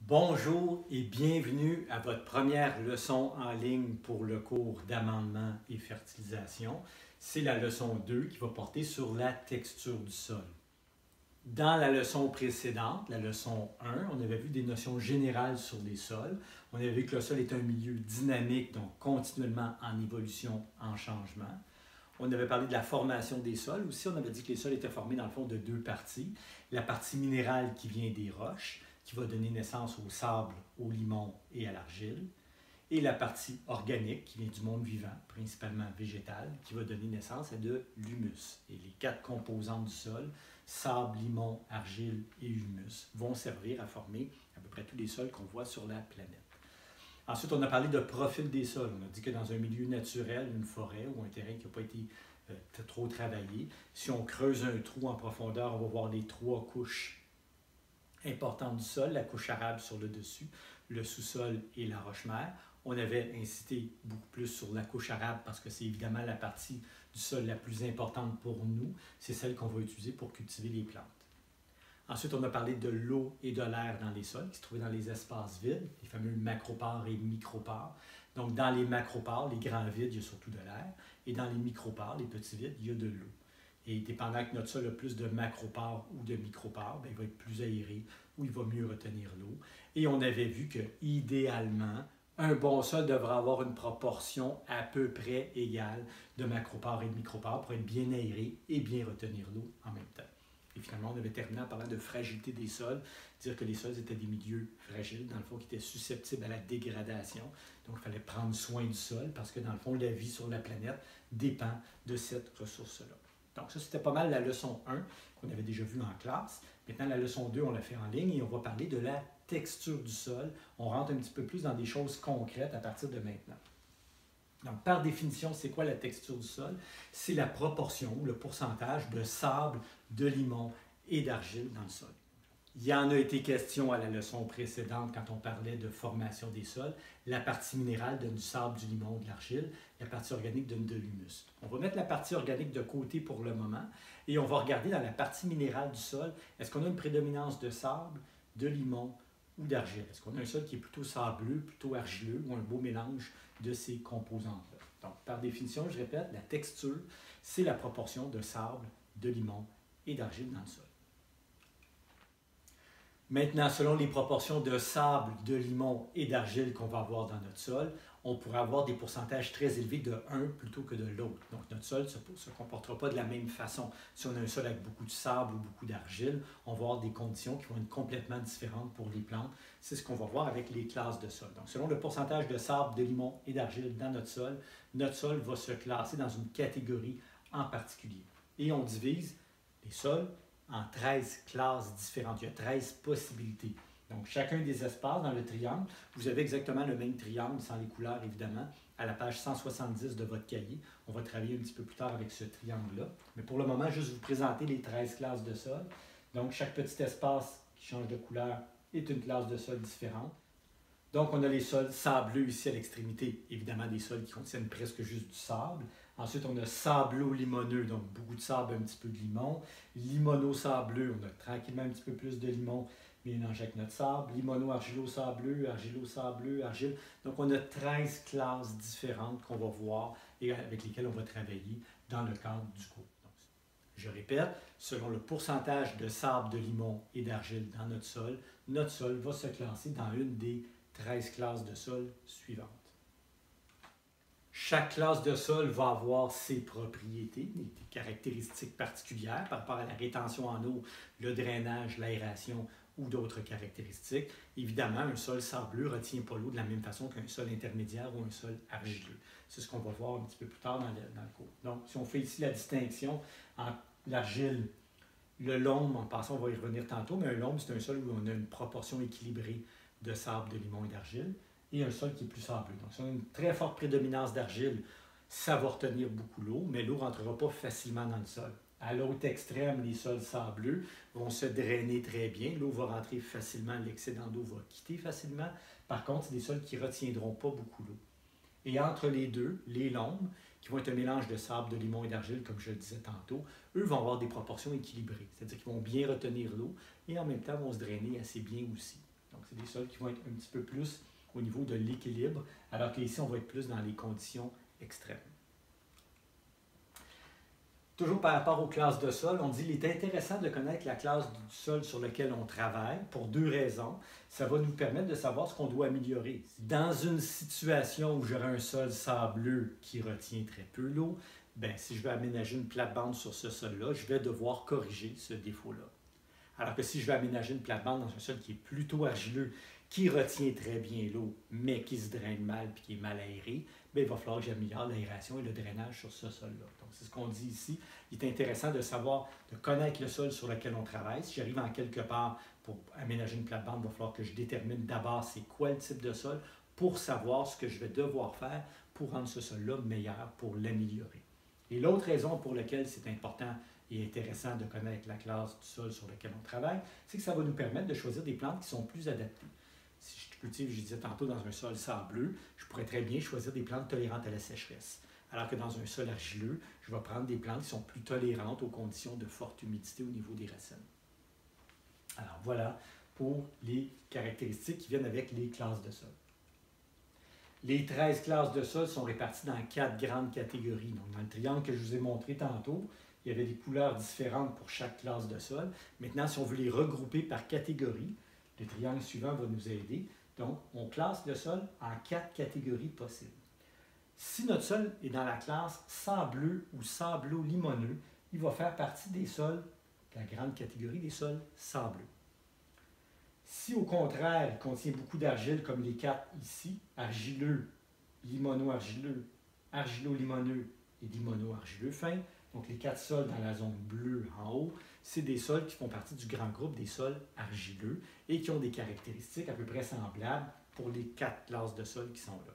Bonjour et bienvenue à votre première leçon en ligne pour le cours d'amendement et fertilisation. C'est la leçon 2 qui va porter sur la texture du sol. Dans la leçon précédente, la leçon 1, on avait vu des notions générales sur les sols. On avait vu que le sol est un milieu dynamique, donc continuellement en évolution, en changement. On avait parlé de la formation des sols. Aussi, on avait dit que les sols étaient formés dans le fond de deux parties. La partie minérale qui vient des roches, qui va donner naissance au sable, au limon et à l'argile. Et la partie organique qui vient du monde vivant, principalement végétal, qui va donner naissance à de l'humus. Et les quatre composantes du sol, sable, limon, argile et humus, vont servir à former à peu près tous les sols qu'on voit sur la planète. Ensuite, on a parlé de profil des sols. On a dit que dans un milieu naturel, une forêt ou un terrain qui n'a pas été trop travaillé, si on creuse un trou en profondeur, on va voir les trois couches importantes du sol, la couche arable sur le dessus, le sous-sol et la roche-mère. On avait incité beaucoup plus sur la couche arable parce que c'est évidemment la partie du sol la plus importante pour nous. C'est celle qu'on va utiliser pour cultiver les plantes. Ensuite, on a parlé de l'eau et de l'air dans les sols qui se trouvaient dans les espaces vides, les fameux macropores et micropores. Donc, dans les macropores, les grands vides, il y a surtout de l'air. Et dans les micropores, les petits vides, il y a de l'eau. Et dépendant que notre sol a plus de macropores ou de micropores, il va être plus aéré ou il va mieux retenir l'eau. Et on avait vu que, idéalement, un bon sol devrait avoir une proportion à peu près égale de macropores et de micropores pour être bien aéré et bien retenir l'eau en même temps. Et finalement, on avait terminé en parlant de fragilité des sols, dire que les sols étaient des milieux fragiles, dans le fond, qui étaient susceptibles à la dégradation. Donc, il fallait prendre soin du sol parce que, dans le fond, la vie sur la planète dépend de cette ressource-là. Donc, ça, c'était pas mal la leçon 1 qu'on avait déjà vue en classe. Maintenant, la leçon 2, on l'a fait en ligne et on va parler de la texture du sol. On rentre un petit peu plus dans des choses concrètes à partir de maintenant. Donc, par définition, c'est quoi la texture du sol? C'est la proportion ou le pourcentage de sable, de limon et d'argile dans le sol. Il y en a été question à la leçon précédente quand on parlait de formation des sols. La partie minérale donne du sable, du limon, de l'argile. La partie organique donne de l'humus. On va mettre la partie organique de côté pour le moment et on va regarder dans la partie minérale du sol, est-ce qu'on a une prédominance de sable, de limon ou d'argile? Est-ce qu'on a un sol qui est plutôt sableux, plutôt argileux ou un beau mélange de ces composantes-là? Donc, par définition, je répète, la texture, c'est la proportion de sable, de limon et d'argile dans le sol. Maintenant, selon les proportions de sable, de limon et d'argile qu'on va avoir dans notre sol, on pourrait avoir des pourcentages très élevés de un plutôt que de l'autre. Donc, notre sol ne se comportera pas de la même façon. Si on a un sol avec beaucoup de sable ou beaucoup d'argile, on va avoir des conditions qui vont être complètement différentes pour les plantes. C'est ce qu'on va voir avec les classes de sol. Donc, selon le pourcentage de sable, de limon et d'argile dans notre sol va se classer dans une catégorie en particulier. Et on divise les sols en 13 classes différentes. Il y a 13 possibilités. Donc, chacun des espaces dans le triangle, vous avez exactement le même triangle, sans les couleurs évidemment, à la page 170 de votre cahier. On va travailler un petit peu plus tard avec ce triangle-là. Mais pour le moment, juste vous présenter les 13 classes de sol. Donc, chaque petit espace qui change de couleur est une classe de sol différente. Donc, on a les sols sableux ici à l'extrémité, évidemment des sols qui contiennent presque juste du sable. Ensuite, on a sablo-limoneux, donc beaucoup de sable, un petit peu de limon. Limono-sableux, on a tranquillement un petit peu plus de limon mélangé avec notre sable. Limono-argilo-sableux, argilo-sableux, argile. Donc, on a 13 classes différentes qu'on va voir et avec lesquelles on va travailler dans le cadre du cours. Donc, je répète, selon le pourcentage de sable, de limon et d'argile dans notre sol va se classer dans une des 13 classes de sol suivantes. Chaque classe de sol va avoir ses propriétés, des caractéristiques particulières par rapport à la rétention en eau, le drainage, l'aération ou d'autres caractéristiques. Évidemment, un sol sableux ne retient pas l'eau de la même façon qu'un sol intermédiaire ou un sol argileux. C'est ce qu'on va voir un petit peu plus tard dans le cours. Donc, si on fait ici la distinction entre l'argile, le loam, en passant, on va y revenir tantôt, mais un loam, c'est un sol où on a une proportion équilibrée de sable, de limon et d'argile, et un sol qui est plus sableux. Donc, si on a une très forte prédominance d'argile, ça va retenir beaucoup l'eau, mais l'eau ne rentrera pas facilement dans le sol. À l'autre extrême, les sols sableux vont se drainer très bien. L'eau va rentrer facilement, l'excédent d'eau va quitter facilement. Par contre, c'est des sols qui ne retiendront pas beaucoup l'eau. Et entre les deux, les lombes, qui vont être un mélange de sable, de limon et d'argile, comme je le disais tantôt, eux vont avoir des proportions équilibrées. C'est-à-dire qu'ils vont bien retenir l'eau et en même temps vont se drainer assez bien aussi. Donc, c'est des sols qui vont être un petit peu plus au niveau de l'équilibre, alors qu'ici, on va être plus dans les conditions extrêmes. Toujours par rapport aux classes de sol, on dit qu'il est intéressant de connaître la classe du sol sur lequel on travaille pour deux raisons. Ça va nous permettre de savoir ce qu'on doit améliorer. Dans une situation où j'aurai un sol sableux qui retient très peu l'eau, bien, si je veux aménager une plate-bande sur ce sol-là, je vais devoir corriger ce défaut-là. Alors que si je veux aménager une plate-bande dans un sol qui est plutôt argileux, qui retient très bien l'eau, mais qui se draine mal et qui est mal aéré, bien, il va falloir que j'améliore l'aération et le drainage sur ce sol-là. Donc, c'est ce qu'on dit ici. Il est intéressant de savoir, de connaître le sol sur lequel on travaille. Si j'arrive en quelque part pour aménager une plate-bande, il va falloir que je détermine d'abord c'est quoi le type de sol pour savoir ce que je vais devoir faire pour rendre ce sol-là meilleur, pour l'améliorer. Et l'autre raison pour laquelle c'est important et intéressant de connaître la classe du sol sur lequel on travaille, c'est que ça va nous permettre de choisir des plantes qui sont plus adaptées. Si je cultive, je disais tantôt, dans un sol sableux, je pourrais très bien choisir des plantes tolérantes à la sécheresse. Alors que dans un sol argileux, je vais prendre des plantes qui sont plus tolérantes aux conditions de forte humidité au niveau des racines. Alors voilà pour les caractéristiques qui viennent avec les classes de sol. Les 13 classes de sol sont réparties dans 4 grandes catégories. Donc, dans le triangle que je vous ai montré tantôt, il y avait des couleurs différentes pour chaque classe de sol. Maintenant, si on veut les regrouper par catégorie, le triangle suivant va nous aider. Donc, on classe le sol en 4 catégories possibles. Si notre sol est dans la classe sableux ou sablo-limoneux, il va faire partie des sols, la grande catégorie des sols sableux. Si au contraire, il contient beaucoup d'argile, comme les 4 ici, argileux, limono-argileux, argilo-limoneux et limono-argileux fin, donc les 4 sols dans la zone bleue en haut, c'est des sols qui font partie du grand groupe des sols argileux et qui ont des caractéristiques à peu près semblables pour les 4 classes de sols qui sont là.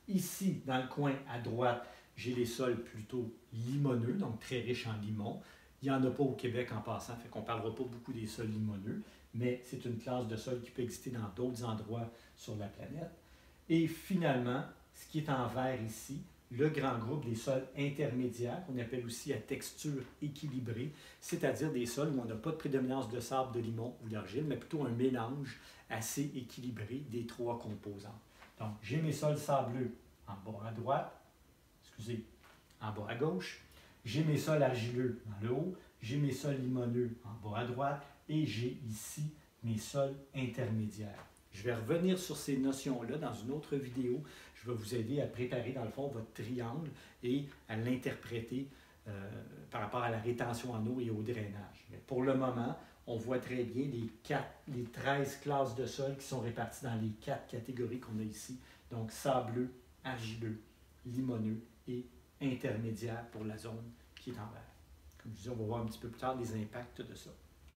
Ici, dans le coin à droite, j'ai les sols plutôt limoneux, donc très riches en limon. Il n'y en a pas au Québec en passant, fait qu'on ne parlera pas beaucoup des sols limoneux, mais c'est une classe de sol qui peut exister dans d'autres endroits sur la planète. Et finalement, ce qui est en vert ici, le grand groupe des sols intermédiaires, qu'on appelle aussi à texture équilibrée, c'est-à-dire des sols où on n'a pas de prédominance de sable, de limon ou d'argile, mais plutôt un mélange assez équilibré des 3 composantes. Donc, j'ai mes sols sableux en bas à droite, en bas à gauche. J'ai mes sols argileux dans le haut. J'ai mes sols limoneux en bas à droite. Et j'ai ici mes sols intermédiaires. Je vais revenir sur ces notions-là dans une autre vidéo. Je vais vous aider à préparer, dans le fond, votre triangle et à l'interpréter par rapport à la rétention en eau et au drainage. Mais pour le moment, on voit très bien les 13 classes de sol qui sont réparties dans les 4 catégories qu'on a ici. Donc, sableux, argileux, limoneux et intermédiaire pour la zone qui est en vert. Comme je dis, on va voir un petit peu plus tard les impacts de ça.